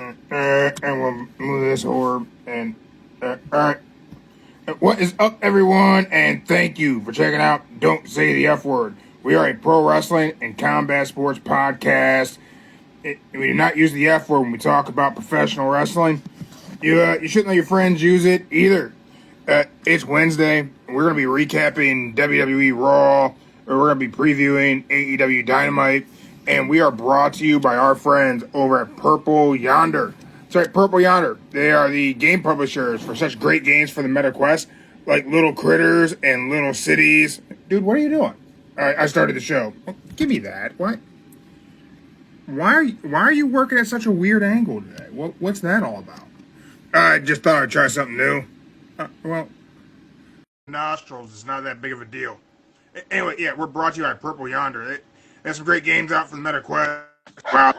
And we'll move this orb. And all right. What is up, everyone? And thank you for checking out Don't Say the F Word. We are a pro wrestling and combat sports podcast. We do not use the F word when we talk about professional wrestling. You shouldn't let your friends use it either. It's Wednesday, and we're going to be recapping WWE Raw, or we're going to be previewing AEW Dynamite, and we are brought to you by our friends over at Purple Yonder. Sorry, Purple Yonder. They are the game publishers for such great games for the MetaQuest, like Little Critters and Little Cities. Dude, what are you doing? All right, I started the show. Give me that. What? Why are you working at such a weird angle today? What's that all about? I just thought I'd try something new. Well, nostrils is not that big of a deal. Anyway, yeah, we're brought to you by Purple Yonder. They have some great games out for the MetaQuest. Wow,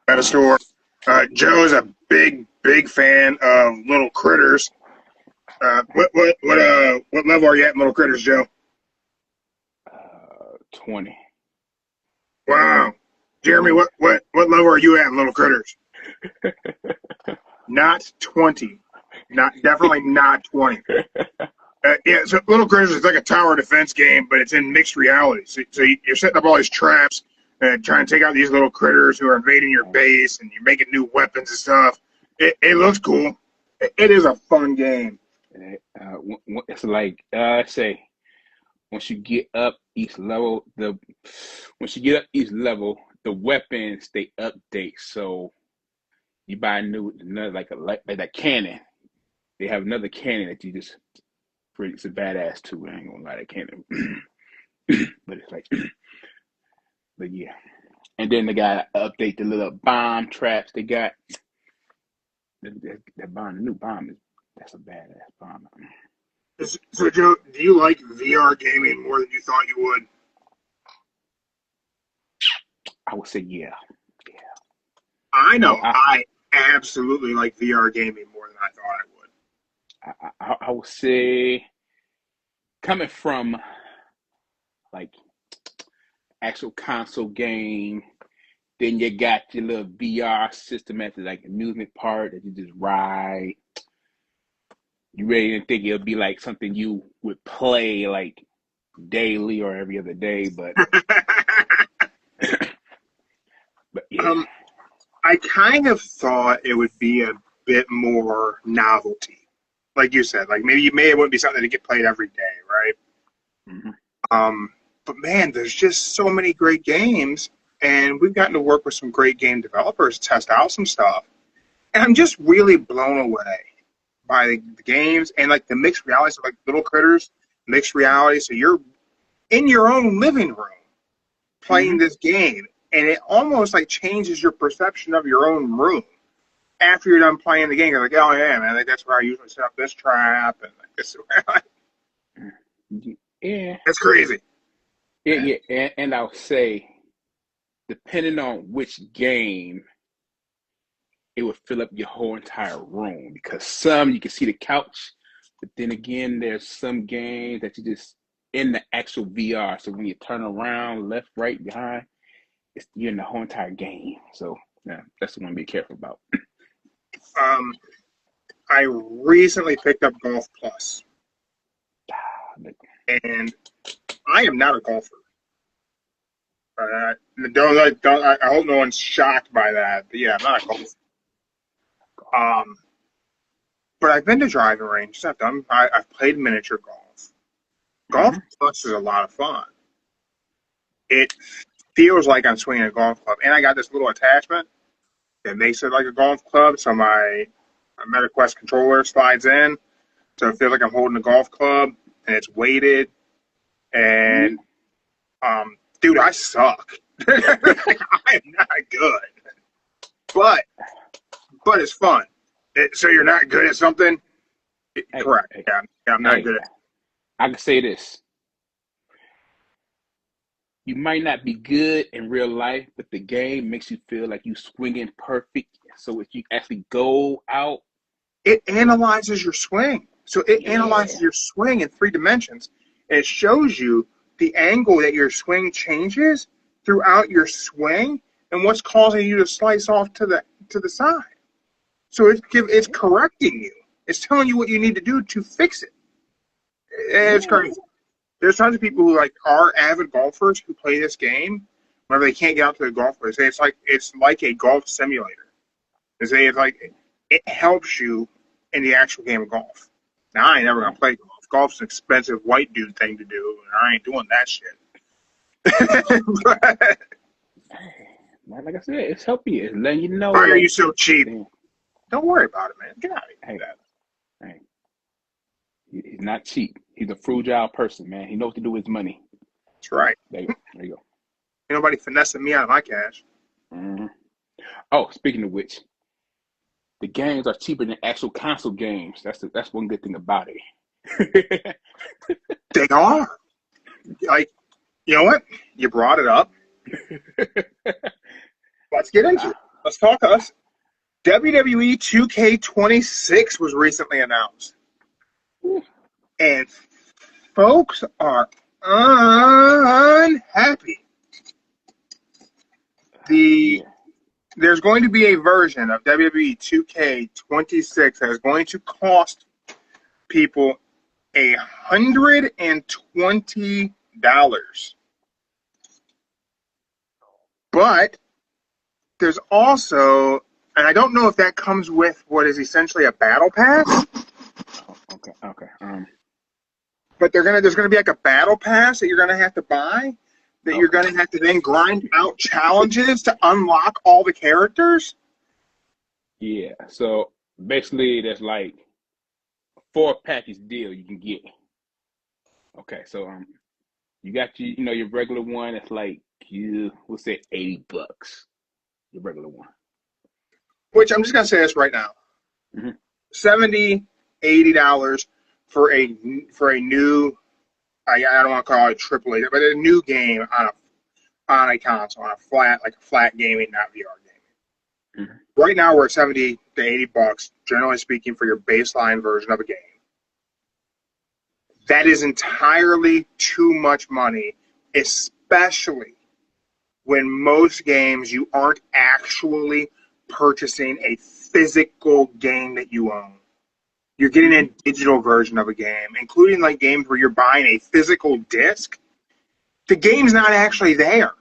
at a store. Joe is a big fan of Little Critters. What level are you at in Little Critters, Joe? 20. Wow, Jeremy, what level are you at in Little Critters? Not 20. Definitely not 20. Yeah, so Little Critters is like a tower defense game, but it's in mixed reality. So you're setting up all these traps and trying to take out these little critters who are invading your base, and you're making new weapons and stuff. It looks cool. It is a fun game. It's like say, once you get up each level, the weapons they update. So you buy another like a cannon. They have another cannon that you just it's a badass too. I ain't gonna lie, that cannon. But it's like, but yeah. And then they got to update the little bomb traps they got. That bomb, the new bomb that's a badass bomb. So Joe, do you like VR gaming more than you thought you would? I would say yeah. I know. I absolutely like VR gaming more than I thought I would. I would say, coming from like actual console game, then you got your little VR system at the like amusement park that you just ride. You really didn't think it would be like something you would play like daily or every other day, but but yeah. I kind of thought it would be a bit more novelty. Like you said, like maybe it wouldn't be something to get played every day, right? Mm-hmm. But man, there's just so many great games, and we've gotten to work with some great game developers, test out some stuff, and I'm just really blown away by the games and like the mixed reality, so like Little Critters, mixed reality. So you're in your own living room playing this game, and it almost like changes your perception of your own room. After you're done playing the game, you're like, oh yeah, man, that's where I usually set up this trap, and like this. Yeah, that's crazy. Yeah, and I'll say, depending on which game, it would fill up your whole entire room, because some you can see the couch, but then again, there's some games that you just in the actual VR. So when you turn around, left, right, behind, you're in the whole entire game. So yeah, that's the one to be careful about. I recently picked up Golf Plus, and I am not a golfer. I hope no one's shocked by that. But yeah, I'm not a golfer. But I've been to driving ranges. I've played miniature golf. Golf Plus is a lot of fun. It feels like I'm swinging a golf club, and I got this little attachment that makes it like a golf club. So my MetaQuest controller slides in, so it feels like I'm holding a golf club, and it's weighted. And dude, I suck. I'm not good, but it's fun. So you're not good at something? Correct. Yeah, I'm not good at it. I can say this. You might not be good in real life, but the game makes you feel like you swinging perfect. So if you actually go out, it analyzes your swing. So it analyzes your swing in 3 dimensions. And it shows you the angle that your swing changes throughout your swing and what's causing you to slice off to the side. So it's correcting you. It's telling you what you need to do to fix it. It's Yeah. crazy. There's tons of people who like are avid golfers who play this game whenever they can't get out to the golf course. It's like a golf simulator. They say it's like it helps you in the actual game of golf. Now I ain't never gonna play golf. Golf's an expensive white dude thing to do, and I ain't doing that shit. But Like I said, it's helping you. It's letting you know, why are you like, so cheap? damn, Don't worry about it, man. Get out of here hey, with that. hey, he's not cheap. He's a frugal person, man. He knows what to do with his money. That's right. There you go. Ain't nobody finessing me out of my cash. Mm-hmm. Oh, speaking of which, the games are cheaper than actual console games. That's one good thing about it. They are. Like, you know what? You brought it up. Let's get into it. Let's talk us. WWE 2K26 was recently announced. And folks are unhappy. There's going to be a version of WWE 2K26 that is going to cost people $120. But there's also, and I don't know if that comes with what is essentially a battle pass. Okay. But there's gonna be like a battle pass that you're gonna have to buy. That you're gonna have to then grind out challenges to unlock all the characters. Yeah. So basically, there's like a 4 package deal you can get. Okay. So you got your regular one. It's like we'll say $80. Your regular one. Which I'm just gonna say this right now. Mm-hmm. $70, $80 for a new. I don't want to call it AAA, but a new game on a console, on a flat gaming, not VR gaming. Mm-hmm. Right now, we're at $70 to $80, generally speaking, for your baseline version of a game. That is entirely too much money, especially when most games you aren't actually purchasing a physical game that you own. You're getting a digital version of a game, including like games where you're buying a physical disc. The game's not actually there.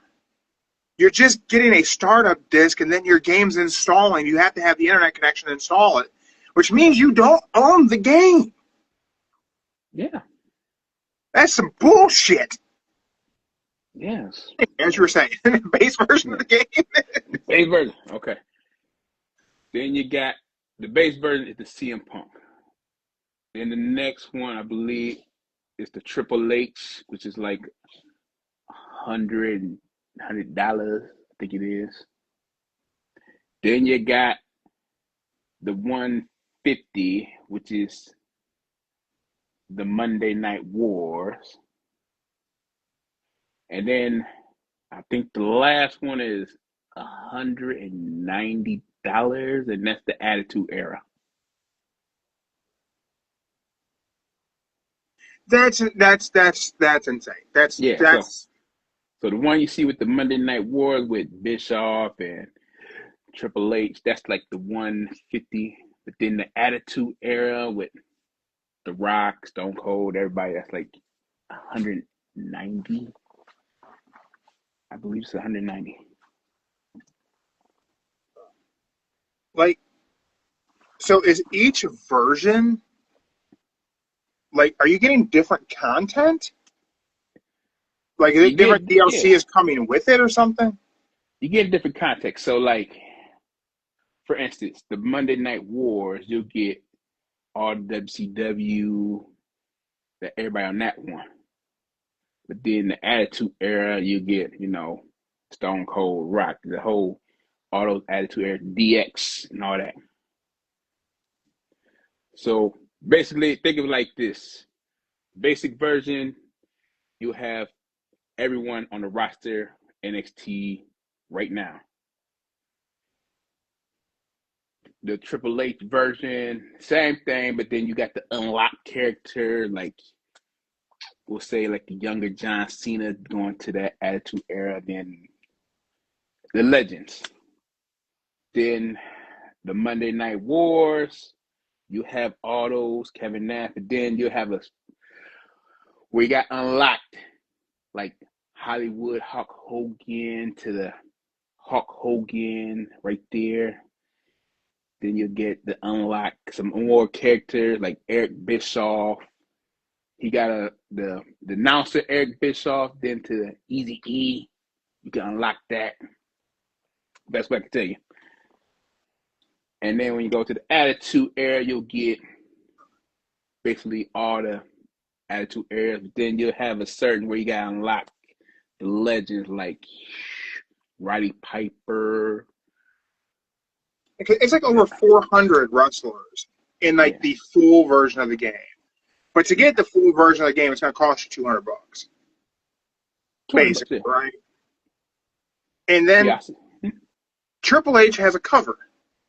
You're just getting a startup disc, and then your game's installing. You have to have the internet connection to install it, which means you don't own the game. Yeah. That's some bullshit. Yes. As you were saying, base version of the game. Base version. Okay. Then you got the base version is the CM Punk. Then the next one, I believe, is the Triple H, which is like $100. I think it is. Then you got the 150, which is the Monday Night Wars. And then I think the last one is $190, and that's the Attitude Era. That's insane. So the one you see with the Monday Night Wars with Bischoff and Triple H, that's like the 150. But then the Attitude Era with The Rock, Stone Cold, everybody, that's like 190. I believe it's 190. like, so is each version like, are you getting different content? Like, is it different DLC is coming with it or something? You get different context. So, like, for instance, the Monday Night Wars, you'll get all the WCW, that everybody on that one. But then the Attitude Era, you get, Stone Cold, Rock, all those Attitude Era, DX, and all that. So basically, think of it like this: basic version, you have everyone on the roster NXT right now. The Triple H version, same thing, but then you got the unlocked character, like we'll say like the younger John Cena going to that Attitude Era, then the Legends. Then the Monday Night Wars. You have all those Kevin Nash, but then you have where you got unlocked like Hollywood Hulk Hogan to the Hulk Hogan right there. Then you get the unlock some more characters like Eric Bischoff. He got the announcer Eric Bischoff. Then to the Easy E, you can unlock that. Best way I can tell you. And then when you go to the Attitude Era, you'll get basically all the Attitude Eras. But then you'll have a certain where you got to unlock the legends like Roddy Piper. It's like over 400 wrestlers in like the full version of the game. But to get the full version of the game, it's going to cost you $200. Basically, right? And then Triple H has a cover.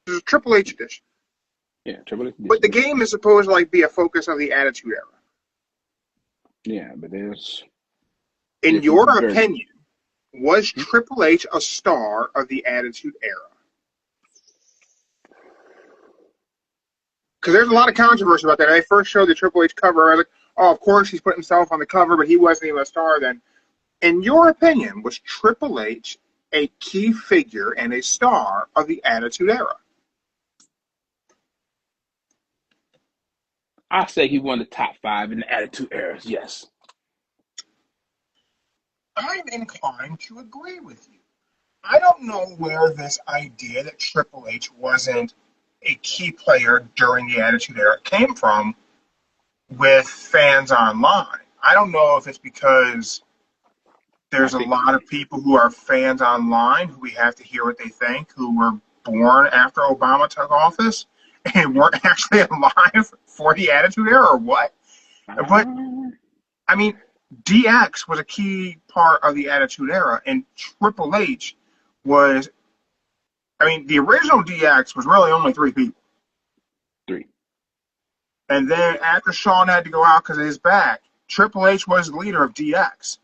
There's a Triple H edition. Yeah, Triple H edition. But the game is supposed to like be a focus of the Attitude Era. Yeah, but there's... In your opinion, was Triple H a star of the Attitude Era? Because there's a lot of controversy about that. When I first showed the Triple H cover, I was like, oh, of course he's put himself on the cover, but he wasn't even a star then. In your opinion, was Triple H a key figure and a star of the Attitude Era? I say he won the top 5 in the Attitude Eras, yes. I'm inclined to agree with you. I don't know where this idea that Triple H wasn't a key player during the Attitude Era came from with fans online. I don't know if it's because there's a lot of people who are fans online who we have to hear what they think, who were born after Obama took office and weren't actually alive for the Attitude Era or what. But, I mean, DX was a key part of the Attitude Era, and Triple H was... I mean, the original DX was really only 3 people. 3. And then after Shawn had to go out because of his back, Triple H was the leader of DX.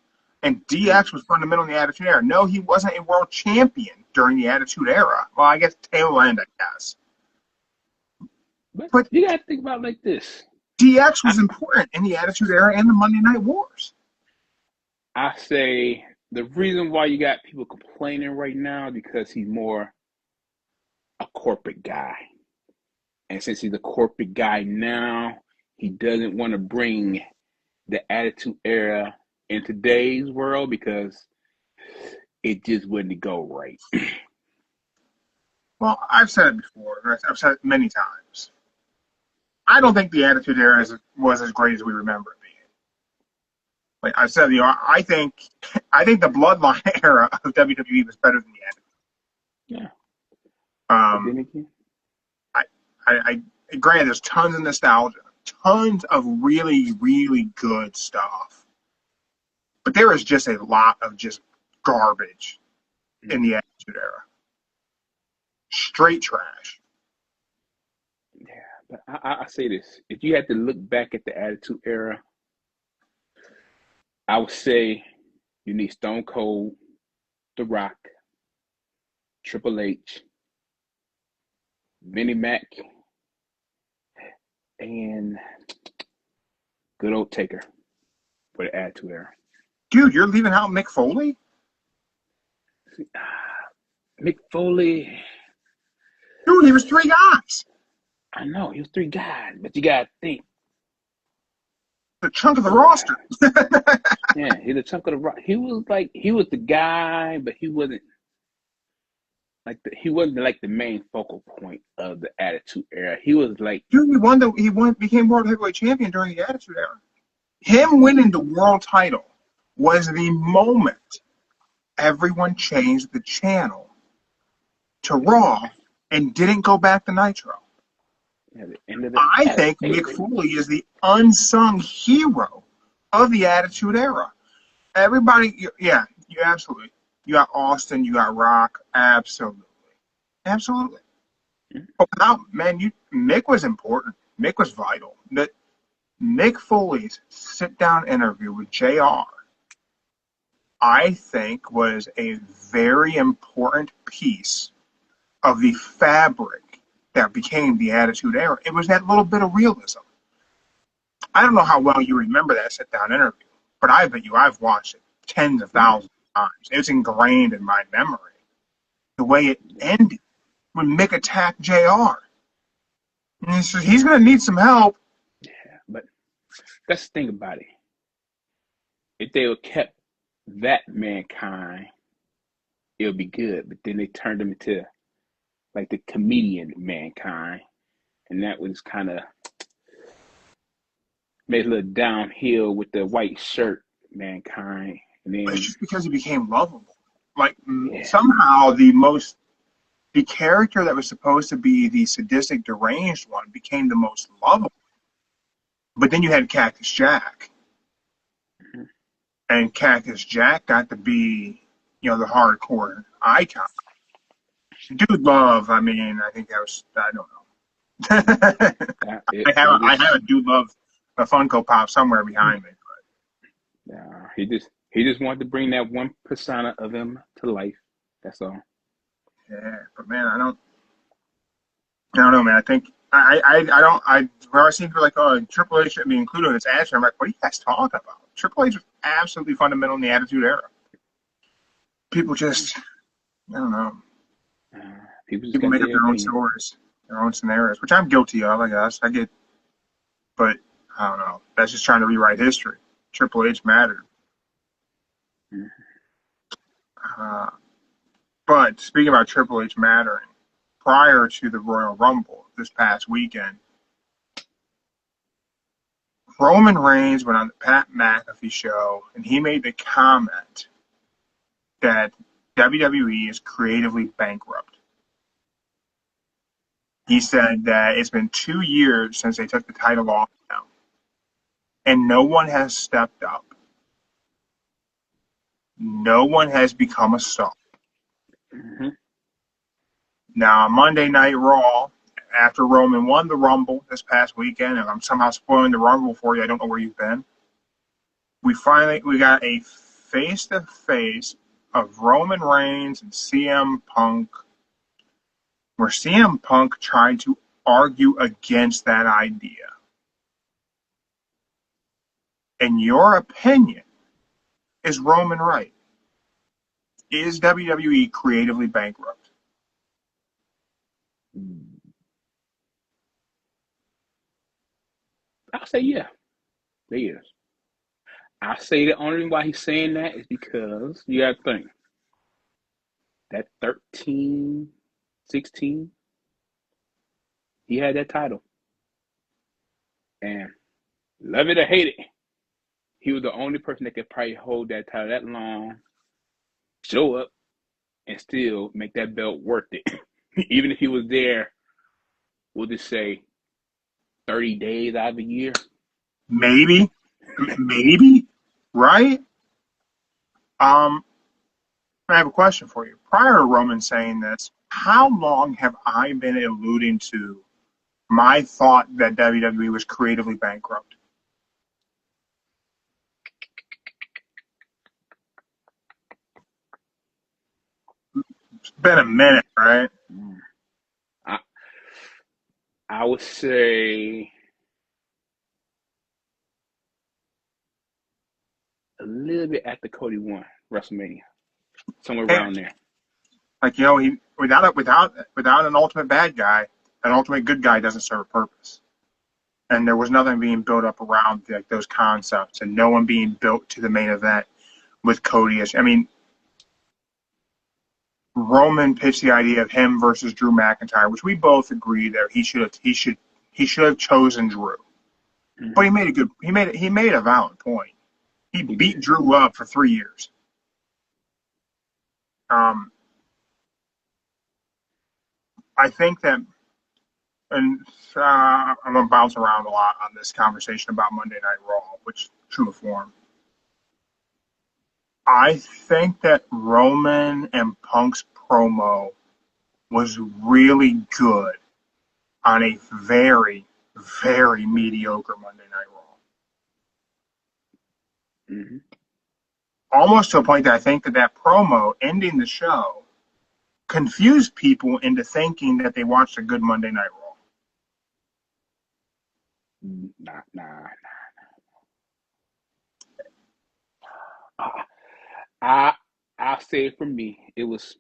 And DX was fundamental in the Attitude Era. No, he wasn't a world champion during the Attitude Era. Well, I guess tail end, I guess. But you got to think about it like this. DX was important in the Attitude Era and the Monday Night Wars. I say the reason why you got people complaining right now because he's more a corporate guy. And since he's a corporate guy now, he doesn't want to bring the Attitude Era in today's world because it just wouldn't go right. Well, I've said it before. I've said it many times. I don't think the Attitude Era was as great as we remember it being. Like I said, I think the Bloodline era of WWE was better than the Attitude. Yeah. I granted, there's tons of nostalgia, tons of really, really good stuff. But there is just a lot of just garbage in the Attitude Era. Straight trash. Yeah, but I say this. If you had to look back at the Attitude Era, I would say you need Stone Cold, The Rock, Triple H, Vinnie Mac, and good old Taker for the Attitude Era. Dude, you're leaving out Mick Foley? Mick Foley. Dude, he was 3 guys. I know, he was 3 guys, but you got to think. The chunk of the roster. Yeah, he's a chunk of the roster. He was the guy, but he wasn't like the main focal point of the Attitude Era. He was like, dude, became World Heavyweight Champion during the Attitude Era. Him winning the world title was the moment everyone changed the channel to Raw and didn't go back to Nitro. I think Mick Foley is the unsung hero of the Attitude Era. Everybody, yeah, you absolutely. You got Austin, you got Rock, absolutely. Absolutely. But without, man, Mick was important. Mick was vital. Mick Foley's sit-down interview with JR, I think, was a very important piece of the fabric that became the Attitude Era. It was that little bit of realism. I don't know how well you remember that sit-down interview, but I bet you I've watched it tens of thousands of times. It's ingrained in my memory. The way it ended when Mick attacked JR. And he's going to need some help. Yeah, but that's the thing about it. If they would kept that Mankind, it would be good. But then they turned him into like the comedian Mankind, and that was kind of made a little downhill with the white shirt Mankind, and then It's just because he became lovable. Like yeah. somehow the character that was supposed to be the sadistic, deranged one became the most lovable. But then you had Cactus Jack. Mm-hmm. And Cactus Jack got to be, the hardcore icon. Dude Love, I mean, I think that was, I don't know. I have a Dude Love a Funko Pop somewhere behind me. But. He just wanted to bring that one persona of him to life. That's all. Yeah, but man, I don't know, man. I think where I see people like, oh, Triple H should be included in this answer. I'm like, what are you guys talking about? Triple H was absolutely fundamental in the Attitude Era. People just, I don't know. People make up their own stories, their own scenarios, which I'm guilty of, I guess. But I don't know. That's just trying to rewrite history. Triple H mattered. But speaking about Triple H mattering, prior to the Royal Rumble this past weekend, Roman Reigns went on the Pat McAfee show, and he made the comment that WWE is creatively bankrupt. He said that it's been 2 years since they took the title off now, and no one has stepped up. No one has become a star. Mm-hmm. Now, on Monday Night Raw, after Roman won the Rumble this past weekend, and I'm somehow spoiling the Rumble for you, I don't know where you've been, we got a face-to-face of Roman Reigns and CM Punk, where CM Punk tried to argue against that idea. In your opinion, is Roman right? Is WWE creatively bankrupt? I'll say yeah. There is. I say the only reason why he's saying that is because you got to think that 13, 16, he had that title. And love it or hate it, he was the only person that could probably hold that title that long, show up, and still make that belt worth it. Even if he was there, we'll just say 30 days out of the year. Maybe, right? I have a question for you. Prior to Roman saying this, how long have I been alluding to my thought that WWE was creatively bankrupt? It's been a minute, right? I would say a little bit after Cody won WrestleMania, somewhere around there. Like, he without an ultimate bad guy, an ultimate good guy doesn't serve a purpose. And there was nothing being built up around like those concepts, and no one being built to the main event with Cody. I mean, Roman pitched the idea of him versus Drew McIntyre, which we both agreed that he should have chosen Drew. Mm-hmm. But he made a valid point. He beat Drew up for 3 years. I think that, and I'm going to bounce around a lot on this conversation about Monday Night Raw, which true to form. I think that Roman and Punk's promo was really good on a very, very mediocre Monday Night Raw. Mm-hmm. Almost to a point that I think that promo ending the show confuse people into thinking that they watched a good Monday Night Raw. Nah. I'll say it for me. It was.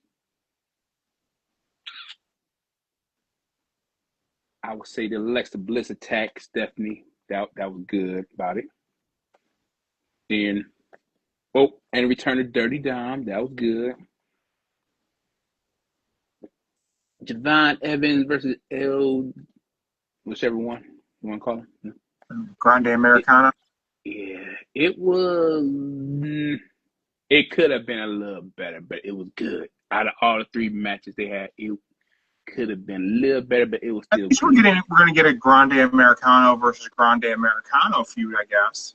I would say the Alexa Bliss attack, Stephanie. That was good about it. And and Return of Dirty Dom. That was good. Javon Evans versus whichever one you want to call him. Grande Americana. It was. It could have been a little better, but it was good. Out of all the 3 matches they had, it could have been a little better, but it was still good. We're going to get a Grande Americano versus Grande Americano feud, I guess.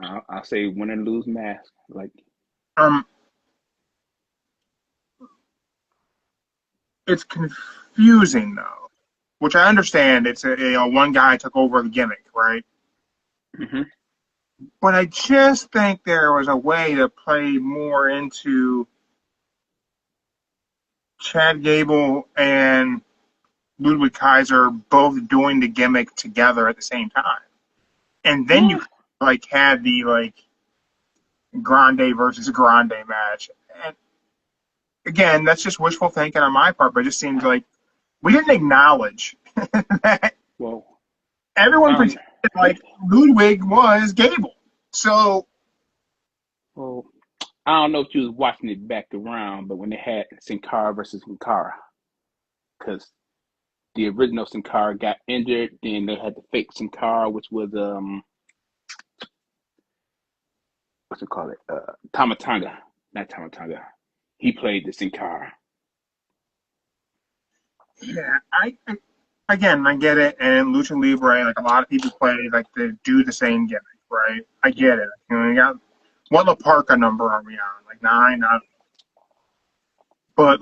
I'll say win and lose mask. It's confusing though, which I understand. It's one guy took over the gimmick, right? Mm-hmm. But I just think there was a way to play more into Chad Gable and Ludwig Kaiser both doing the gimmick together at the same time. And then you had the Grande versus Grande match. And again, that's just wishful thinking on my part, but it just seems like we didn't acknowledge that everyone pretended like Ludwig was Gable. So, I don't know if you was watching it back around, but when they had Sin Cara versus Sin Cara, because the original Sin Cara got injured, then they had the fake Sin Cara, which was what's it called? Tama Tonga, not Tama Tonga. He played the Sin Cara. Yeah, I get it, and Lucha Libre, like a lot of people play, like they do the same gimmick, right? I get it. You got what La Parka number are we on? Like 9? But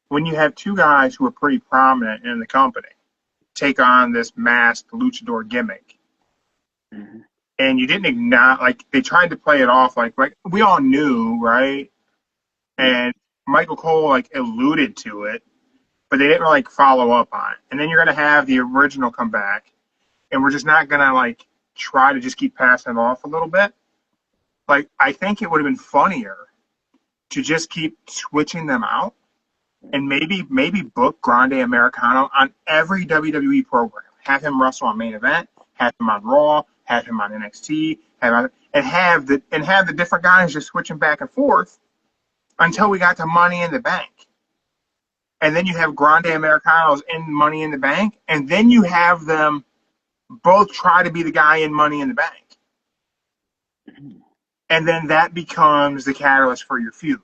when you have 2 guys who are pretty prominent in the company take on this masked luchador gimmick, mm-hmm. and you didn't acknowledge, they tried to play it off like we all knew, right? And Michael Cole alluded to it, but they didn't follow up on it. And then you're gonna have the original come back, and we're just not gonna try to just keep passing it off a little bit. I think it would have been funnier to just keep switching them out, and maybe book Grande Americano on every WWE program. Have him wrestle on Main Event, have him on Raw, have him on NXT, have the different guys just switching back and forth until we got to Money in the Bank. And then you have Grande Americanos in Money in the Bank, and then you have them both try to be the guy in Money in the Bank. And then that becomes the catalyst for your feud,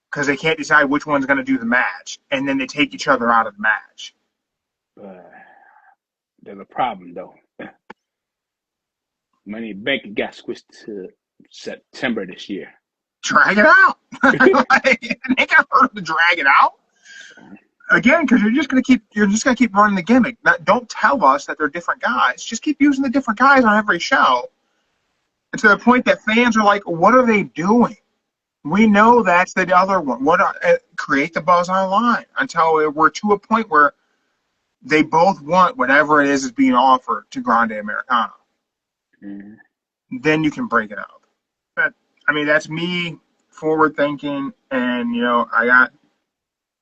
because they can't decide which one's going to do the match, and then they take each other out of the match. There's a problem, though. Money in the Bank got switched to September this year. Drag it out. They got hurt to drag it out. Again, because you're just gonna keep running the gimmick. Don't tell us that they're different guys. Just keep using the different guys on every show, and to the point that fans are like, "What are they doing?" We know that's the other one. Create the buzz online until we're to a point where they both want whatever it is being offered to Grande Americano. Mm-hmm. Then you can break it up. But that's me forward thinking, and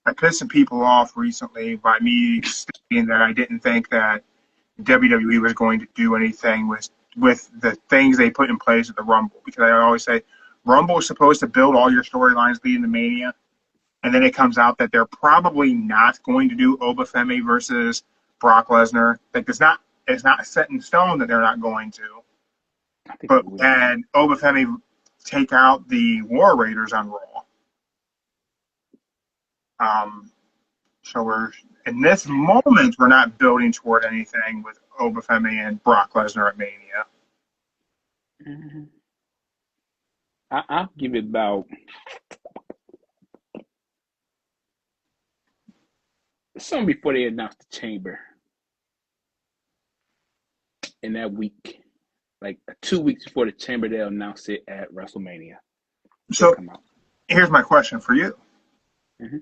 I pissed some people off recently by me stating that I didn't think that WWE was going to do anything with the things they put in place at the Rumble, because I always say Rumble is supposed to build all your storylines leading to Mania, and then it comes out that they're probably not going to do Obafemi versus Brock Lesnar. It's not set in stone that they're not going to. But had Obafemi take out the War Raiders on Raw. So we're in this moment, we're not building toward anything with Obafemi and Brock Lesnar at Mania. Mm-hmm. I'll give it about something before they announce the Chamber. In that week, 2 weeks before the Chamber, they'll announce it at WrestleMania. They'll So come out. here's my question for you. Mm-hmm.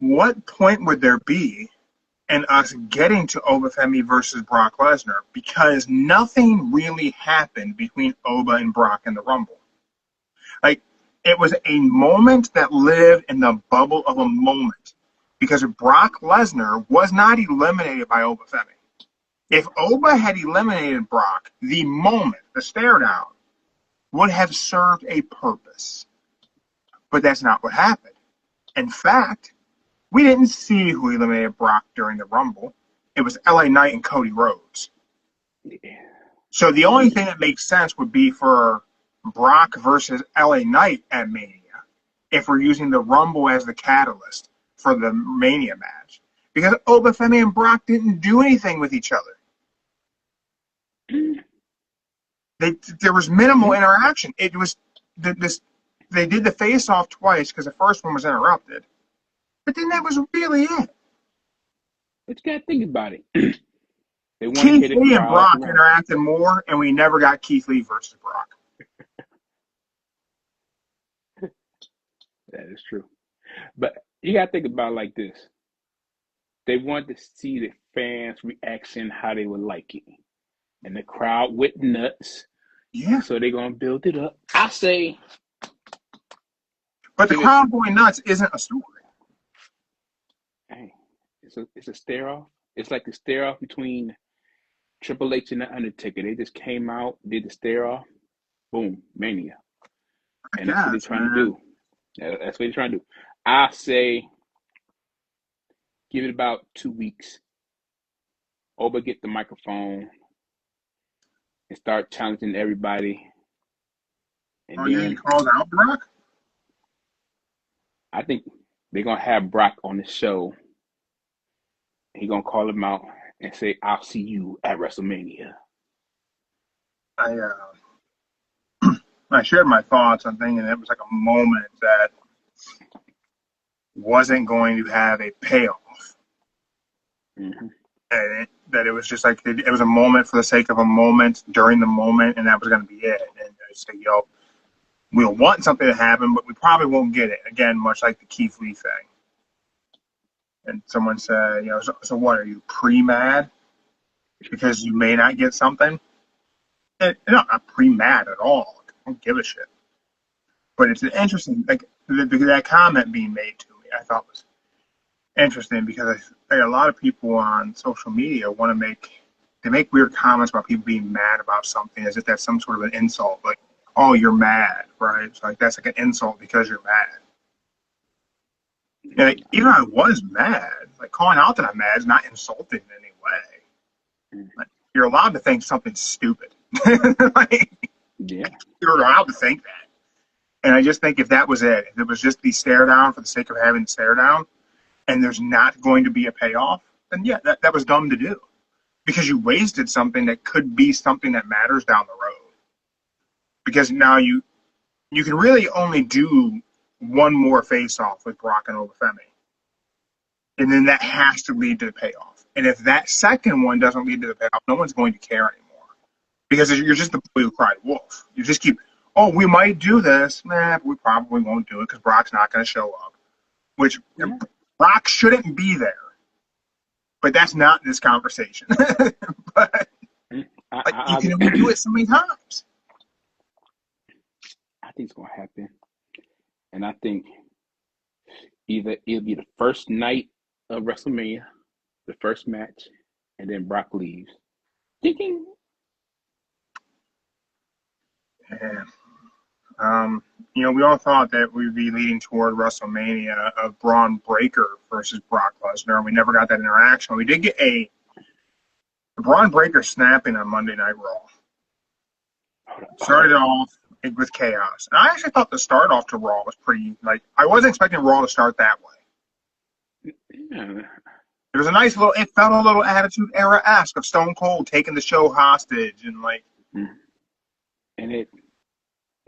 What point would there be in us getting to Obafemi versus Brock Lesnar? Because nothing really happened between Oba and Brock in the Rumble. Like, it was a moment that lived in the bubble of a moment. Because Brock Lesnar was not eliminated by Obafemi. If Oba had eliminated Brock, the moment, the stare down, would have served a purpose. But that's not what happened. In fact, we didn't see who eliminated Brock during the Rumble. It was LA Knight and Cody Rhodes. Yeah. So the only thing that makes sense would be for Brock versus LA Knight at Mania, if we're using the Rumble as the catalyst for the Mania match. Because Obafemi and Brock didn't do anything with each other. There was minimal interaction. It was they did the face off twice because the first one was interrupted, but then that was really it. But you gotta think about it. They want to Keith hit the Lee and crowd. Brock interacted more, and we never got Keith Lee versus Brock. That is true. But you gotta think about it like this. They want to see the fans' reaction, how they would like it. And the crowd went nuts. Yeah. So they're gonna build it up. I say, but the crowd going nuts isn't a story. Hey, it's a stare off. It's like the stare off between Triple H and the Undertaker. They just came out, did the stare off, boom, Mania. And that's what they're trying to do. That's what they're trying to do. I say, give it about 2 weeks. Oba get the microphone and start challenging everybody. And then he called out Brock? I think they're gonna have Brock on the show. He's gonna call him out and say, "I'll see you at WrestleMania." I shared my thoughts on thinking it was like a moment that wasn't going to have a payoff. Mm-hmm. And that it was just like it was a moment for the sake of a moment during the moment, and that was going to be it. And I said, we'll want something to happen, but we probably won't get it. Again, much like the Keith Lee thing. And someone said, so what, are you pre-mad because you may not get something? No, not pre-mad at all. I don't give a shit. But it's an interesting, like, that comment being made to me, I thought was interesting because a lot of people on social media they make weird comments about people being mad about something as if that's some sort of an insult. Like, oh, you're mad, right? So like that's like an insult because you're mad. And like, even if I was mad, like calling out that I'm mad is not insulting in any way. Like, you're allowed to think something's stupid. Yeah. You're allowed to think that. And I just think if that was it, if it was just the stare down for the sake of having the stare down, and there's not going to be a payoff, then yeah, that was dumb to do. Because you wasted something that could be something that matters down the road. Because now you can really only do one more face-off with Brock and Obafemi. And then that has to lead to the payoff. And if that second one doesn't lead to the payoff, no one's going to care anymore. Because you're just the boy who cried wolf. You just keep, we might do this. But we probably won't do it because Brock's not going to show up. Which Brock shouldn't be there. But that's not this conversation. But you can only do it so many times. I think it's going to happen. And I think either it'll be the first night of WrestleMania, the first match, and then Brock leaves. Thinking. Yeah. We all thought that we'd be leading toward WrestleMania of Braun Breaker versus Brock Lesnar, and we never got that interaction. We did get a Braun Breaker snapping on Monday Night Raw. Started off with chaos. And I actually thought the start off to Raw was pretty, I wasn't expecting Raw to start that way. Yeah. It was a nice it felt a little Attitude Era-esque of Stone Cold taking the show hostage and And it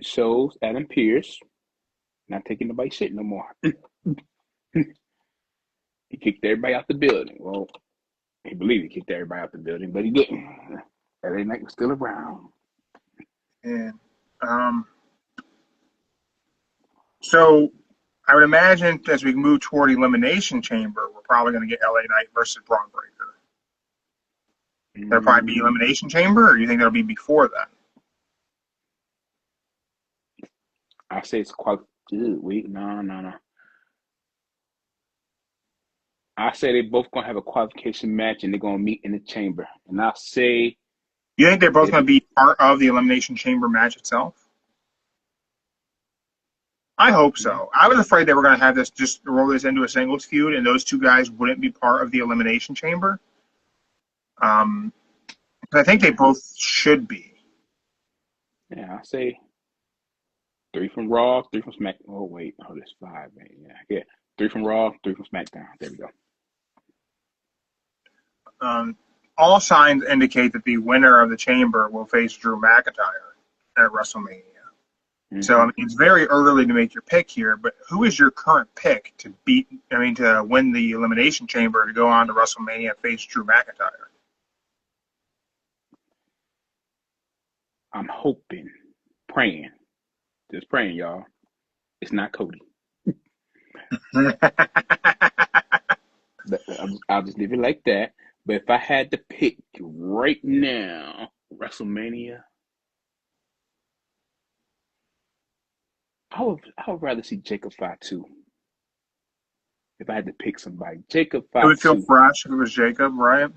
shows Adam Pearce not taking nobody's shit no more. He kicked everybody out the building. Well, he believed he kicked everybody out the building, but he didn't. LA Knight was still around. And So I would imagine as we move toward Elimination Chamber, we're probably going to get LA Knight versus Braun Breaker. That'll probably be Elimination Chamber, or do you think that'll be before that? I say it's wait, no. I say they both gonna have a qualification match and they're gonna meet in the chamber. And I say You think they're both going to be part of the Elimination Chamber match itself? I hope so. I was afraid they were going to have this just roll this into a singles feud, and those two guys wouldn't be part of the Elimination Chamber. But I think they both should be. I say 3 from Raw, 3 from SmackDown. Oh wait, there's 5, man. Yeah. 3 from Raw, 3 from SmackDown. There we go. All signs indicate that the winner of the Chamber will face Drew McIntyre at WrestleMania. Mm-hmm. So I mean, it's very early to make your pick here, but who is your current pick to win the Elimination Chamber to go on to WrestleMania and face Drew McIntyre? I'm hoping, praying, just praying, y'all. It's not Cody. I'll just leave it like that. But if I had to pick right now, WrestleMania, I would rather see Jacob Fatu. If I had to pick somebody, Jacob Fatu. It would feel fresh if it was Jacob, right?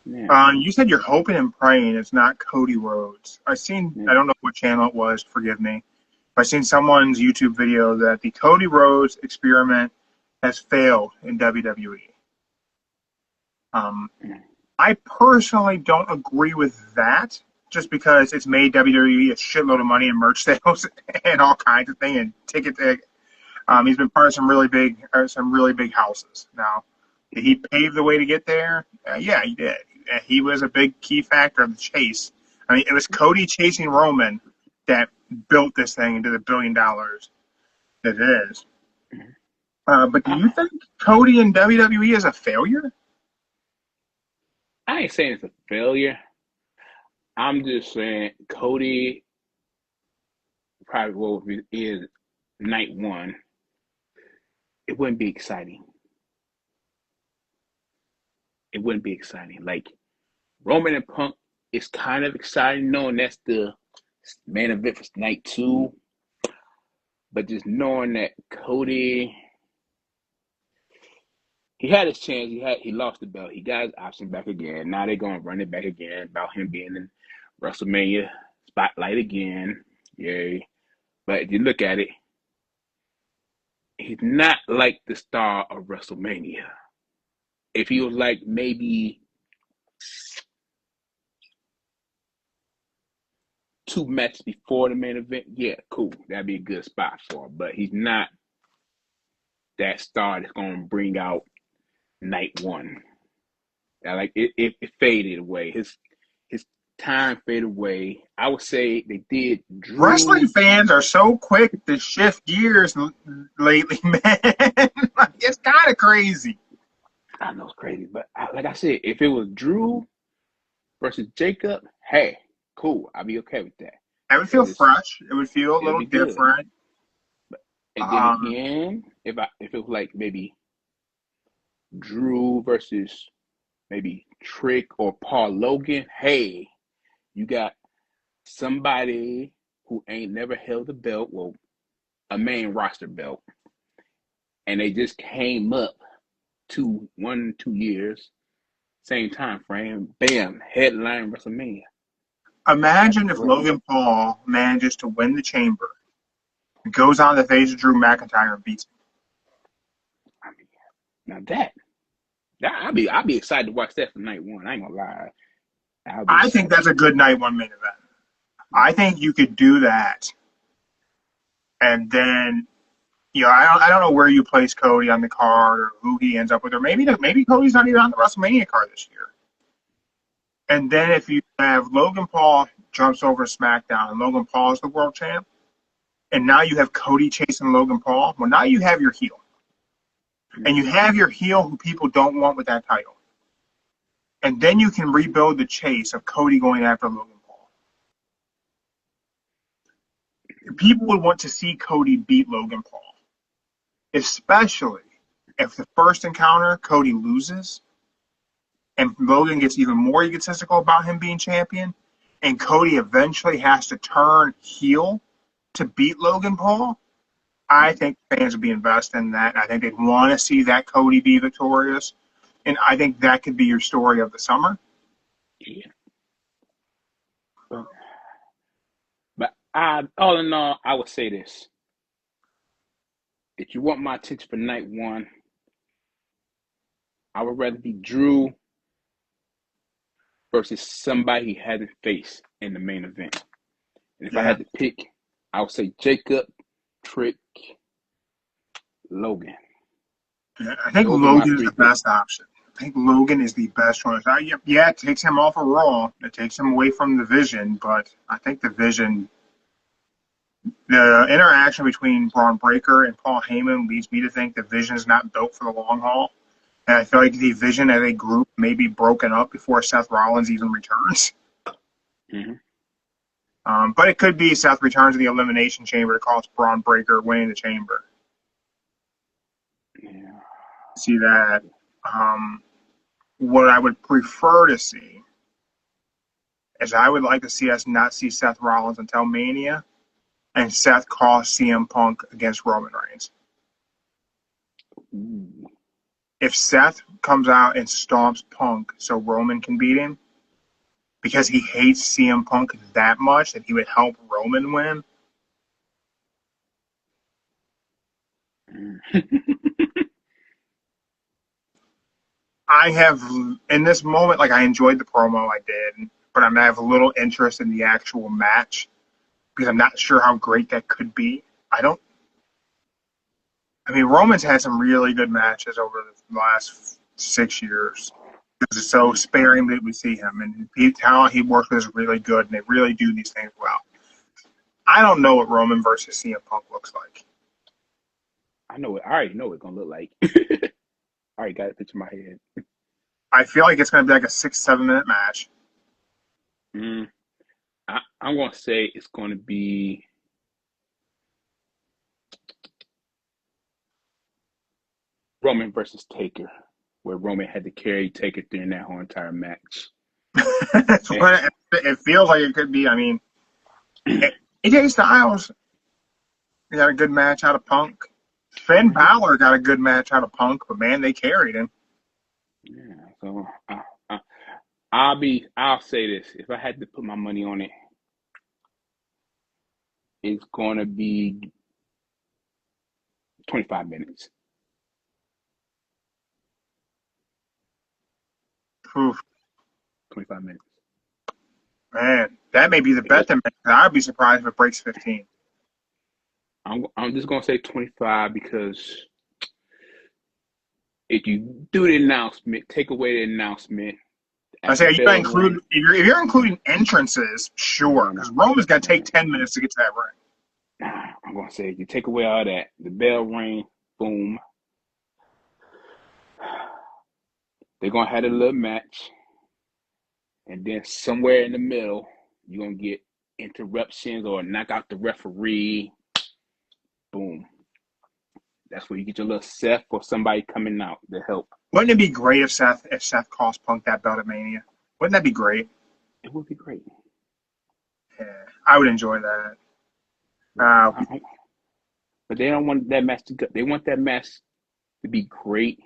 Yeah. You said you're hoping and praying it's not Cody Rhodes. I don't know what channel it was, forgive me. I've seen someone's YouTube video that the Cody Rhodes experiment has failed in WWE. I personally don't agree with that, just because it's made WWE a shitload of money in merch sales and all kinds of things and tickets. He's been part of some really big houses. Now, did he pave the way to get there? Yeah, he did. He was a big key factor of the chase. I mean, it was Cody chasing Roman that built this thing into the $1 billion that it is. But do you think Cody in WWE is a failure? I ain't saying it's a failure. I'm just saying Cody probably is night one. It wouldn't be exciting. It wouldn't be exciting. Like Roman and Punk is kind of exciting knowing that's the main event for night 2. But just knowing that Cody, he had his chance. He lost the belt. He got his option back again. Now they're going to run it back again about him being in WrestleMania spotlight again. Yay. But if you look at it, he's not like the star of WrestleMania. If he was like maybe 2 matches before the main event, yeah, cool. That'd be a good spot for him. But he's not that star that's going to bring out night 1. Like it faded away. His time faded away. I would say they did. Wrestling fans are so quick to shift gears lately, man. It's kind of crazy. I know it's crazy, but like I said, if it was Drew versus Jacob, hey, cool. I'd be okay with that. It would feel fresh. It would feel a little different. And then again, if it was like maybe Drew versus maybe Trick or Paul Logan, hey, you got somebody who ain't never held a belt, well, a main roster belt, and they just came up 1-2 years, same time frame, bam, headline WrestleMania. Imagine if Logan Paul manages to win the Chamber, goes on the face of Drew McIntyre and beats him. I mean, now I'd be excited to watch that for night 1. I ain't gonna lie. I think that's a good night 1 main event. I think you could do that, and then I don't know where you place Cody on the card or who he ends up with, or maybe Cody's not even on the WrestleMania card this year. And then if you have Logan Paul jumps over SmackDown and Logan Paul is the world champ, and now you have Cody chasing Logan Paul, well, now you have your heel. And you have your heel who people don't want with that title. And then you can rebuild the chase of Cody going after Logan Paul. people would want to see Cody beat Logan Paul, especially if the first encounter Cody loses and Logan gets even more egotistical about him being champion, and Cody eventually has to turn heel to beat Logan Paul. I think fans would be invested in that. I think they'd want to see that Cody be victorious, and I think that could be your story of the summer. Yeah. But all in all, I would say this. If you want my attention for night one, I would rather be Drew versus somebody he hasn't faced in the main event. And if I had to pick, I would say Jacob, Trick, Logan. Yeah, I think Logan is the best option. I think Logan is the best choice. Yeah, it takes him off of Raw. It takes him away from the Vision, but I think the Vision, the interaction between Braun Breaker and Paul Heyman leads me to think the Vision is not built for the long haul. And I feel like the Vision as a group may be broken up before Seth Rollins even returns. Mm-hmm. But it could be Seth returns to the Elimination Chamber to cost Braun Breaker winning the Chamber. Yeah. See that. What I would prefer to see is I would like to see us not see Seth Rollins until Mania, and Seth cost CM Punk against Roman Reigns. Ooh. If Seth comes out and stomps Punk so Roman can beat him, because he hates CM Punk that much that he would help Roman win. I have, in this moment, like I enjoyed the promo I did, but I have a little interest in the actual match because I'm not sure how great that could be. Roman's had some really good matches over the last 6 years. It's so sparing that we see him, and how he works with is really good, and they really do these things well. I don't know what Roman versus CM Punk looks like. I know it. I already know what it's gonna look like. I already got it picture in my head. I feel like it's going to be like a 6-7 minute match. I'm gonna say it's gonna be Roman versus Taker, where Roman had to carry Taker during that whole entire match. That's what it feels like it could be. AJ Styles got a good match out of Punk. Finn Balor got a good match out of Punk, but man, they carried him. Yeah, so I'll say this. If I had to put my money on it, it's gonna be 25 minutes. Oof. 25 minutes. Man, that may be the bet to make. I'd be surprised if it breaks 15. I'm just gonna say 25 because if you do the announcement, take away the announcement. I say, if you're including entrances, sure, because Roman's got to take 10 minutes to get to that ring. I'm gonna say if you take away all that, the bell ring, boom. They're gonna have a little match, and then somewhere in the middle, you're gonna get interruptions or knock out the referee. Boom. That's where you get your little Seth or somebody coming out to help. Wouldn't it be great if Seth cost Punk that belt at Mania? Wouldn't that be great? It would be great. Yeah, I would enjoy that. But they don't want that match to go. They want that match to be great,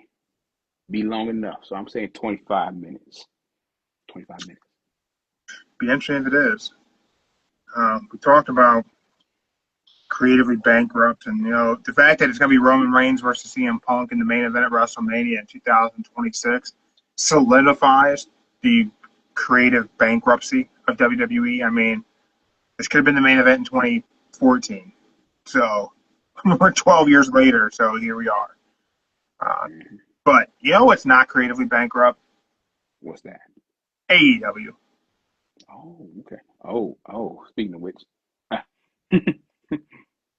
be long enough. So I'm saying 25 minutes. 25 minutes. Be interesting if it is. We talked about creatively bankrupt, and the fact that it's going to be Roman Reigns versus CM Punk in the main event at WrestleMania in 2026 solidifies the creative bankruptcy of WWE. This could have been the main event in 2014, so we're 12 years later. So here we are. But you know what's not creatively bankrupt? What's that? AEW. Oh, okay. Oh. Speaking of which,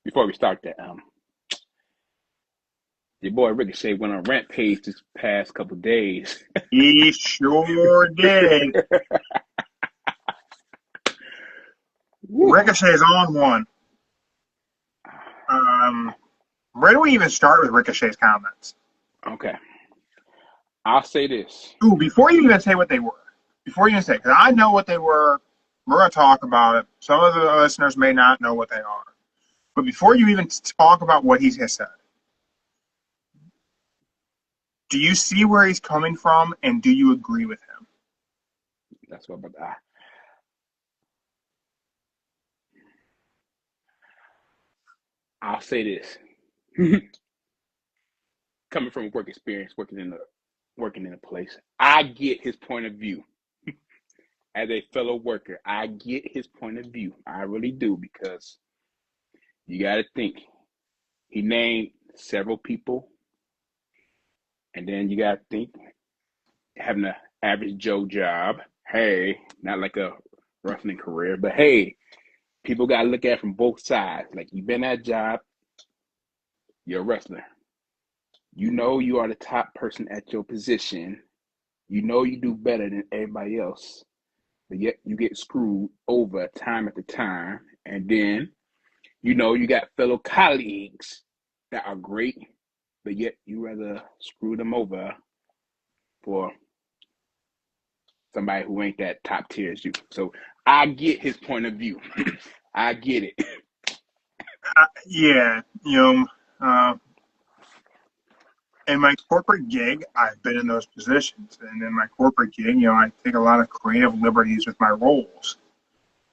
before we start that, your boy Ricochet went on Rampage this past couple days. He sure did. Ricochet is on one. Where do we even start with Ricochet's comments? Okay. I'll say this. Ooh, before you even say what they were, because I know what they were, we're going to talk about it. Some of the listeners may not know what they are. But before you even talk about what he has said, do you see where he's coming from, and do you agree with him? That's what I'll say this. Coming from work experience, working in a place, I get his point of view. As a fellow worker, I get his point of view. I really do, because you got to think. He named several people, and then you got to think, having an average Joe job. Hey, not like a wrestling career, but hey, people got to look at it from both sides. Like, you've been at a job, you're a wrestler. You know you are the top person at your position. You know you do better than everybody else, but yet you get screwed over time after time. And then, you know, you got fellow colleagues that are great, but yet you rather screw them over for somebody who ain't that top tier as you. So I get his point of view. I get it. Yeah, in my corporate gig, I've been in those positions. And in my corporate gig, I take a lot of creative liberties with my roles.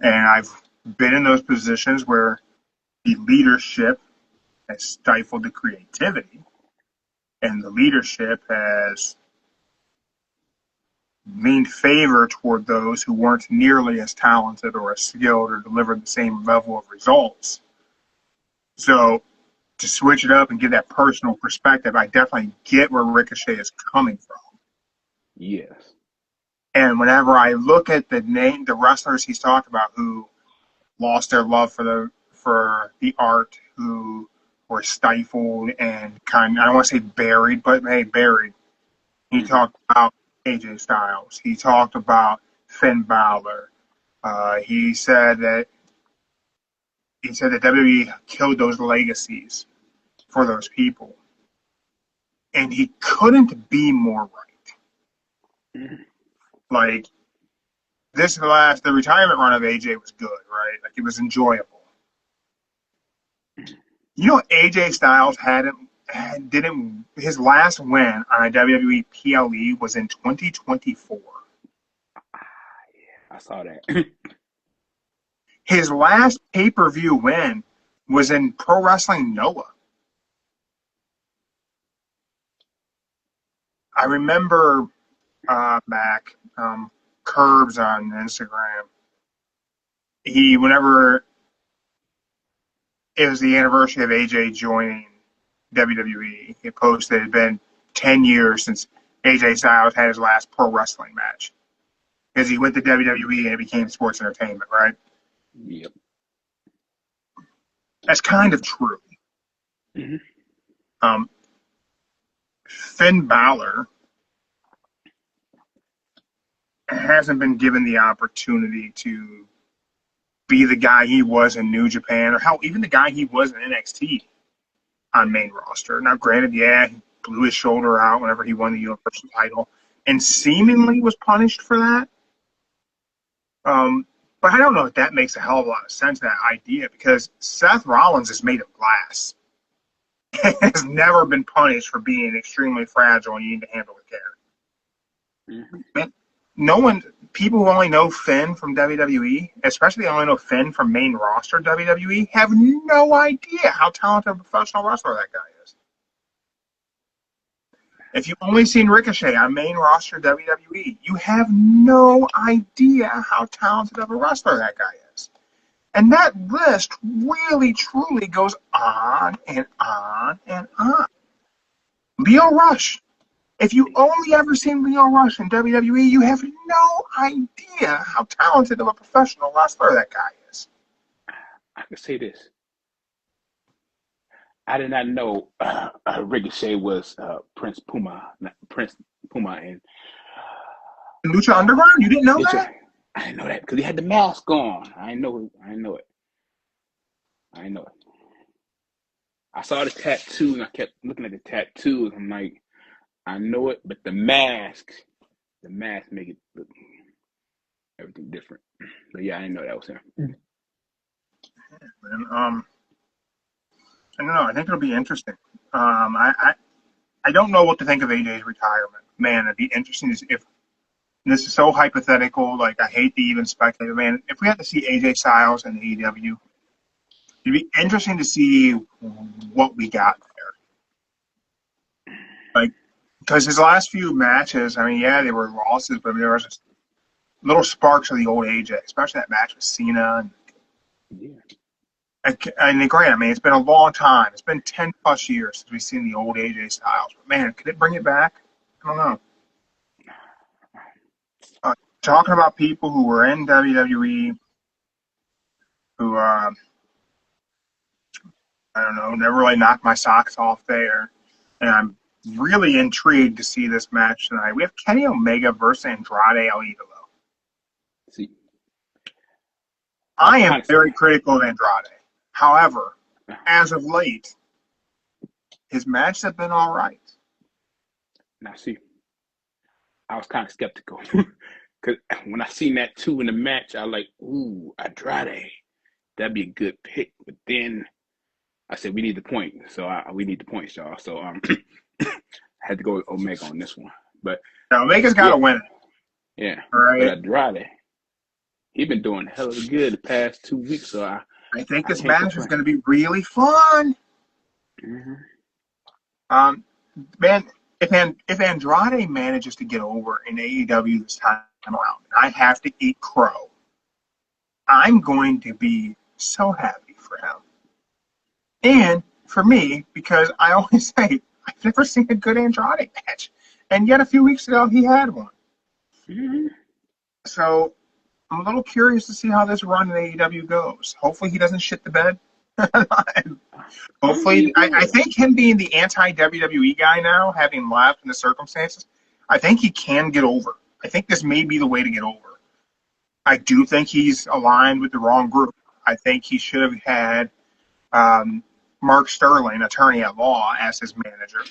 And I've been in those positions where the leadership has stifled the creativity, and the leadership has leaned favor toward those who weren't nearly as talented or as skilled or delivered the same level of results. So to switch it up and give that personal perspective, I definitely get where Ricochet is coming from. Yes. And whenever I look at the wrestlers he's talked about who lost their love for the art, who were stifled and I don't want to say buried, but hey, buried. He talked about AJ Styles. He talked about Finn Balor. He said that WWE killed those legacies for those people, and he couldn't be more right. Mm-hmm. Like, the retirement run of AJ was good, right? Like, it was enjoyable. AJ Styles his last win on a WWE PLE was in 2024. I saw that. His last pay-per-view win was in Pro Wrestling Noah. I remember back Curbs on Instagram. Whenever it was the anniversary of AJ joining WWE, he posted it had been 10 years since AJ Styles had his last pro wrestling match. Because he went to WWE and it became sports entertainment, right? Yep. That's kind of true. Mm-hmm. Finn Balor hasn't been given the opportunity to be the guy he was in New Japan, or even the guy he was in NXT on main roster. Now, granted, he blew his shoulder out whenever he won the Universal title, and seemingly was punished for that. But I don't know if that makes a hell of a lot of sense, that idea, because Seth Rollins is made of glass. Has never been punished for being extremely fragile and you need to handle with care. Mm-hmm. People who only know Finn from WWE, especially only know Finn from main roster WWE, have no idea how talented a professional wrestler that guy is. If you've only seen Ricochet on main roster WWE, you have no idea how talented of a wrestler that guy is. And that list really, truly goes on and on and on. Lio Rush. If you only ever seen Lio Rush in WWE, you have no idea how talented of a professional wrestler that guy is. I can say this. I did not know Ricochet was Prince Puma in Lucha Underground? You didn't know that? I didn't know that because he had the mask on. I know it. I saw the tattoo and I kept looking at the tattoo and I'm like, I know it, but the mask make it look everything different. But yeah, I didn't know that was him. And, I don't know. I think it'll be interesting. I don't know what to think of AJ's retirement. Man, it'd be interesting to see if this is so hypothetical. Like, I hate to even speculate. Man, if we had to see AJ Styles in AEW, it'd be interesting to see what we got there. Like, because his last few matches, I mean, yeah, they were losses, but there was just little sparks of the old AJ, especially that match with Cena. And great, I mean, it's been a long time. It's been 10 plus years since we've seen the old AJ Styles. But man, could it bring it back? I don't know. Talking about people who were in WWE, who I don't know, never really knocked my socks off there, and I'm really intrigued to see this match tonight. We have Kenny Omega versus Andrade El Idolo. See, I am very critical of Andrade. However, as of late, his matches have been all right. Now, see, I was kind of skeptical because when I seen that 2 in the match, I was like, ooh, Andrade, that'd be a good pick. But then I said, we need the point. So we need the points, y'all. So I had to go with Omega on this one. But now, Omega's got to win it. Yeah. All right. But Andrade, he's been doing hell of good the past 2 weeks. So I think this match is going to be really fun. Mm-hmm. Man, if Andrade manages to get over in AEW this time around, I have to eat crow. I'm going to be so happy for him. And for me, because I always say, I've never seen a good Andrade match. And yet a few weeks ago, he had one. Mm-hmm. So I'm a little curious to see how this run in AEW goes. Hopefully he doesn't shit the bed. Hopefully, I think him being the anti-WWE guy now, having left in the circumstances, I think he can get over. I think this may be the way to get over. I do think he's aligned with the wrong group. I think he should have had Mark Sterling, attorney at law, as his manager,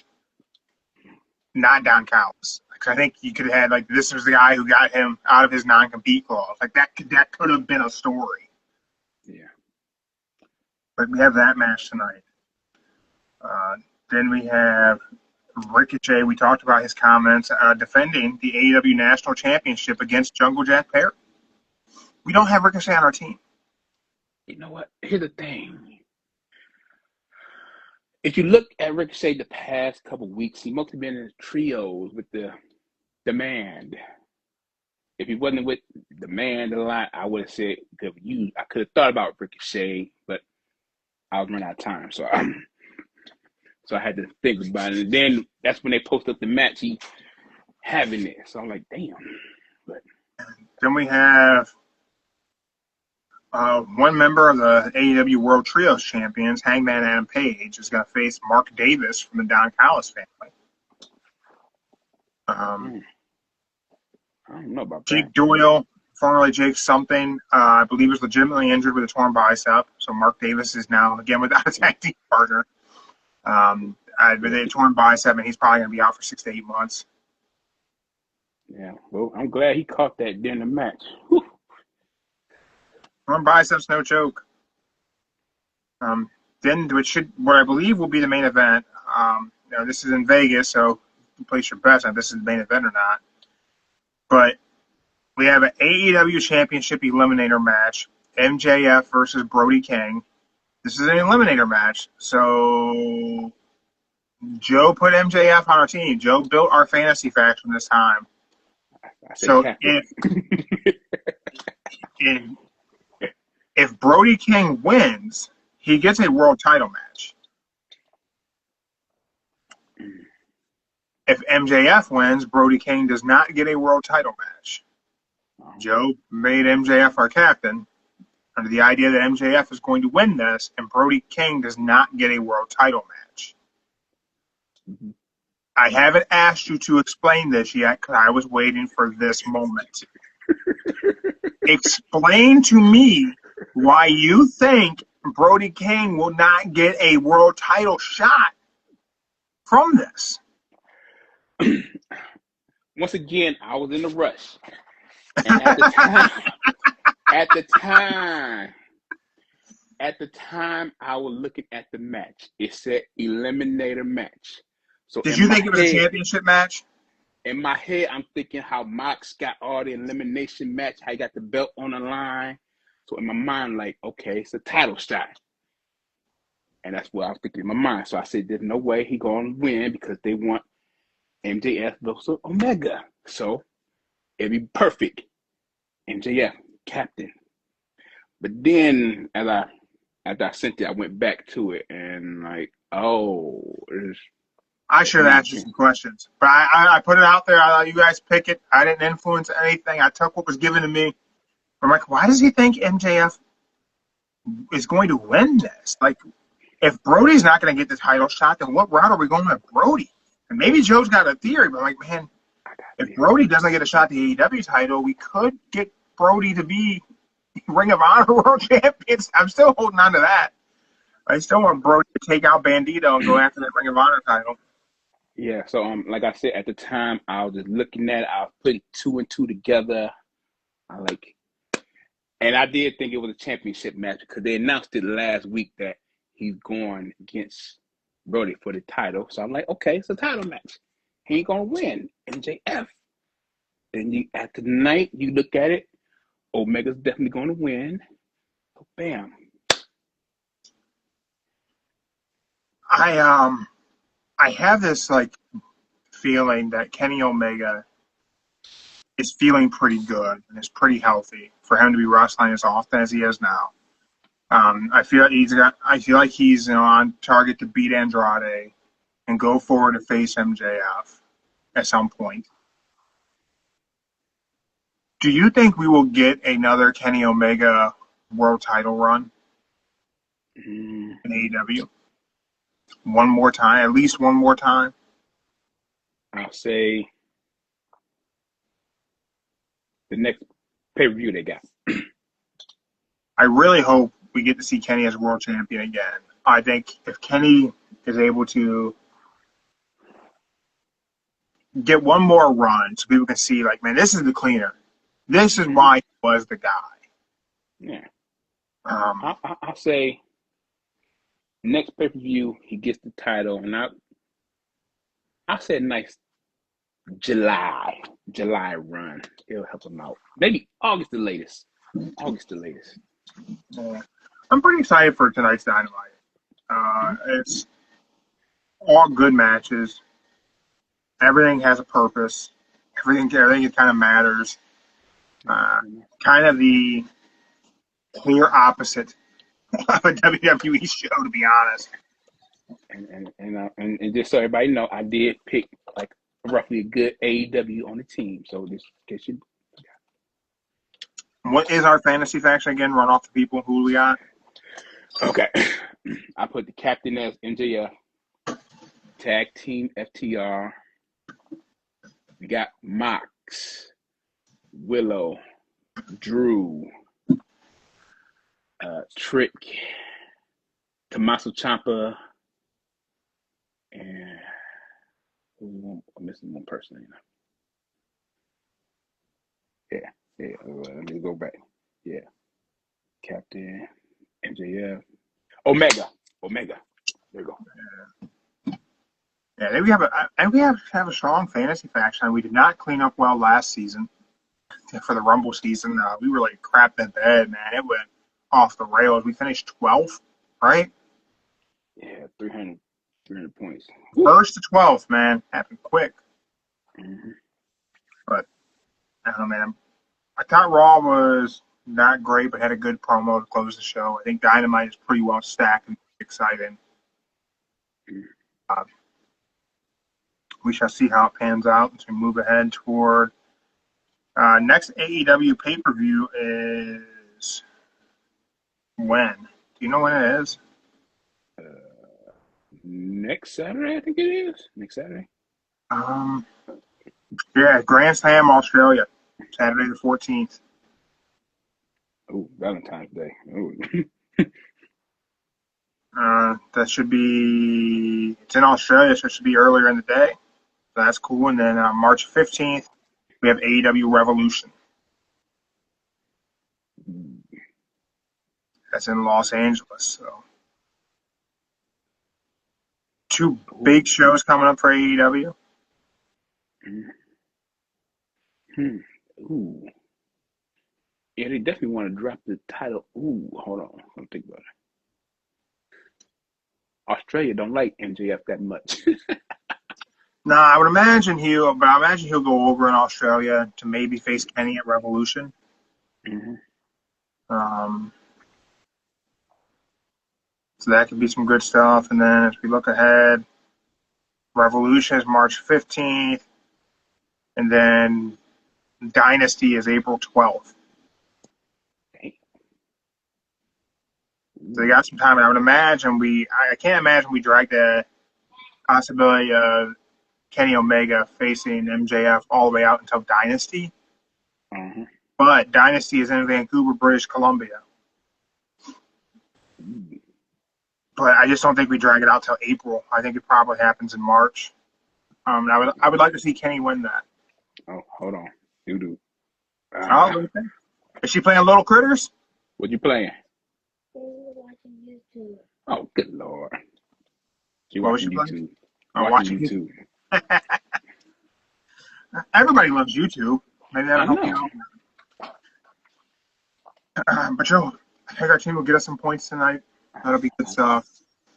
not Don Callis. I think you could have had, like, this was the guy who got him out of his non-compete clause. Like, that could have been a story. Yeah. But we have that match tonight. Then we have Ricochet. We talked about his comments defending the AEW National Championship against Jungle Jack Perry. We don't have Ricochet on our team. You know what? Here's the thing. If you look at Ricochet the past couple weeks, he mostly been in trios with the Demand. If he wasn't with Demand a lot, I would have said I could have thought about Ricochet, but I was running out of time. So I had to think about it. And then that's when they posted up the match he having it. So I'm like, damn. But then we have one member of the AEW World Trios Champions, Hangman Adam Page, is going to face Mark Davis from the Don Callis family. I don't know about Jake that. Doyle, formerly Jake something, I believe was legitimately injured with a torn bicep. So Mark Davis is now, again, without a tag team partner. With a torn bicep, and he's probably going to be out for 6 to 8 months. Yeah, well, I'm glad he caught that during the match. Whew. Torn biceps, no joke. Then, what I believe will be the main event. This is in Vegas, so you place your bets on if this is the main event or not. But we have an AEW Championship Eliminator match, MJF versus Brody King. This is an Eliminator match, so Joe put MJF on our team. Joe built our fantasy faction this time. So if Brody King wins, he gets a world title match. If MJF wins, Brody King does not get a world title match. Joe made MJF our captain under the idea that MJF is going to win this, and Brody King does not get a world title match. Mm-hmm. I haven't asked you to explain this yet because I was waiting for this moment. Explain to me why you think Brody King will not get a world title shot from this. Once again, I was in a rush. And at the time, I was looking at the match. It said eliminator match. So Did you think it was a championship match? In my head, I'm thinking how Mox got all the elimination match, how he got the belt on the line. So in my mind, like, okay, it's a title shot. And that's what I was thinking in my mind. So I said, there's no way he going to win because they want MJF versus Omega. So it'd be perfect. MJF, captain. But then after I sent it, I went back to it and like, I should have asked you some questions. But I put it out there. I let you guys pick it. I didn't influence anything. I took what was given to me. I'm like, why does he think MJF is going to win this? Like, if Brody's not going to get the title shot, then what route are we going with Brody? And maybe Joe's got a theory, but I'm like, man, if Brody doesn't get a shot at the AEW title, we could get Brody to be Ring of Honor World Champions. I'm still holding on to that. I still want Brody to take out Bandito and go after that Ring of Honor title. Yeah, so like I said, at the time, I was just looking at it. I was putting 2 and 2 together. And I did think it was a championship match because they announced it last week that he's going against Brody for the title. So I'm like, okay, it's a title match. He ain't gonna win. MJF. And after the night, you look at it, Omega's definitely gonna win. So bam. I have this like feeling that Kenny Omega is feeling pretty good and is pretty healthy for him to be wrestling as often as he is now. I feel like he's on target to beat Andrade and go forward to face MJF at some point. Do you think we will get another Kenny Omega world title run in AEW? One more time, at least one more time? I'll say the next pay-per-view they got. I really hope we get to see Kenny as world champion again. I think if Kenny is able to get one more run so people can see, like, man, this is the cleaner. This is why he was the guy. Yeah. I'll say next pay-per-view, he gets the title, and I said nice July run. It'll help him out. Maybe August the latest. Yeah. I'm pretty excited for tonight's Dynamite. It's all good matches. Everything has a purpose. Everything kind of matters. Kind of the clear opposite of a WWE show, to be honest. And just so everybody know, I did pick like roughly a good AEW on the team. So just in case you. What is our fantasy faction again? Run off the people who we got. Okay, I put the captain as MJF, tag team FTR. We got Mox, Willow, Drew, Trick, Tommaso Ciampa, and I'm missing one person. Yeah. Let me go back. Yeah, Captain, MJF, Omega. There you go. Yeah, we have a strong fantasy faction. We did not clean up well last season for the Rumble season. We were like crap in bed, man. It went off the rails. We finished 12th, right? Yeah, 300 points. First to 12th, man. Happened quick. Mm-hmm. But I don't know, man. I thought Raw was not great, but had a good promo to close the show. I think Dynamite is pretty well stacked and exciting. We shall see how it pans out as we move ahead toward next AEW pay-per-view is when? Do you know when it is? Next Saturday, I think it is. Next Saturday. Yeah, Grand Slam, Australia, Saturday the 14th. Oh, Valentine's Day. Oh. That should be. It's in Australia, so it should be earlier in the day. So that's cool. And then March 15th, we have AEW Revolution. That's in Los Angeles. So 2 big shows coming up for AEW. Ooh. Yeah, they definitely want to drop the title. Ooh, hold on. Let me think about it. Australia don't like MJF that much. Nah, I would imagine he'll go over in Australia to maybe face Kenny at Revolution. So that could be some good stuff. And then as we look ahead, Revolution is March 15th, and then Dynasty is April 12th. So they got some time. And I would imagine I can't imagine we drag the possibility of Kenny Omega facing MJF all the way out until Dynasty. But Dynasty is in Vancouver, British Columbia. But I just don't think we drag it out till April. I think it probably happens in March. I would like to see Kenny win that. Oh, hold on. Doo-doo. Okay. Is she playing Little Critters? What you playing? Watching YouTube. Oh, good Lord. She What was watching she YouTube. playing? Watching YouTube. Everybody loves YouTube. Maybe that'll help you out. But Joe, I think our team will get us some points tonight. That'll be good stuff.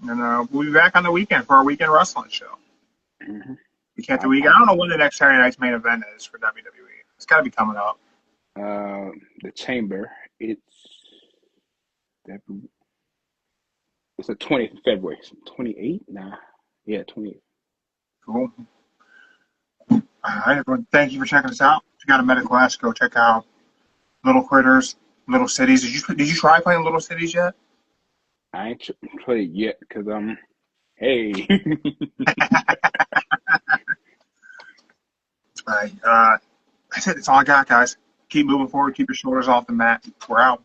And we'll be back on the weekend for our weekend wrestling show. We can't do weekend. I don't know when the next Saturday night's main event is for WWE. It's got to be coming up. The Chamber. It's the 20th of February. 28th? Nah. Yeah, 28th. Cool. All right, everyone. Thank you for checking us out. If you got a medical ask, go check out Little Critters, Little Cities. Did you try playing Little Cities yet? I ain't played yet because hey. All right. That's it. That's all I got, guys. Keep moving forward. Keep your shoulders off the mat. We're out.